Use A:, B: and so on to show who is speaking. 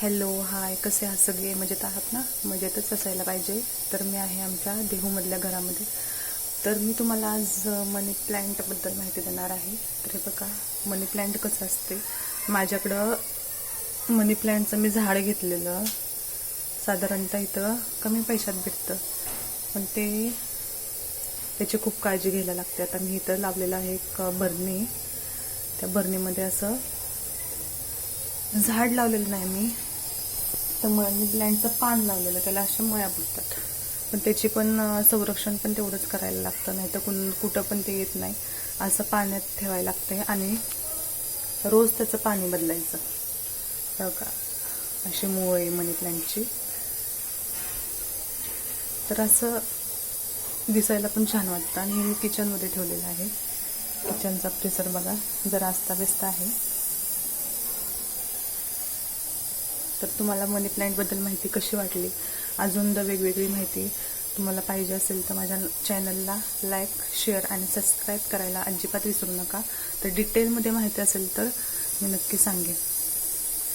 A: Hello hi, कसे आहात सगळे? मजेत आहात ना? मजेतच असायला पाहिजे. तर मी आहे आमच्या देहूमधल्या घरामध्ये. तर मी तुम्हाला आज मनी प्लॅन्टबद्दल माहिती देणार आहे. तर हे बघा, मनी प्लॅन्ट कसं असते. माझ्याकडं मनी प्लॅन्टचं मी झाड घेतलेलं, साधारणतः इथं कमी पैशात भेटतं, पण त्याची खूप काळजी घ्यायला लागते. आता मी इथं लावलेलं आहे एक बरणी. त्या बरणीमध्ये असं झाड लावलेलं नाही मी, तर मनी प्लॅन्टचं पान लावलेलं, त्याला अशा मुळ्या फुटतात. पण त्याची पण संरक्षण पण तेवढंच करायला लागतं, नाही तर कुठं पण ते येत नाही. असं पाण्यात ठेवायला लागते आणि रोज त्याचं पाणी बदलायचं. बघा, अशी मुळ आहे मनी प्लॅन्टची. तर असं दिसायला पण छान वाटतं. आणि हे मी किचनमध्ये ठेवलेलं आहे. किचनचा परिसर बघा, जरा अस्ताव्यस्त आहे. तर तुम्हाला मनी प्लॅन्टबद्दल माहिती कशी वाटली? अजून वेगवेगळी माहिती तुम्हाला पाहिजे असेल तर माझ्या चॅनलला लाईक, शेअर आणि सबस्क्राईब करायला अजिबात विसरू नका. तर डिटेलमध्ये माहिती असेल तर मी नक्की सांगेन.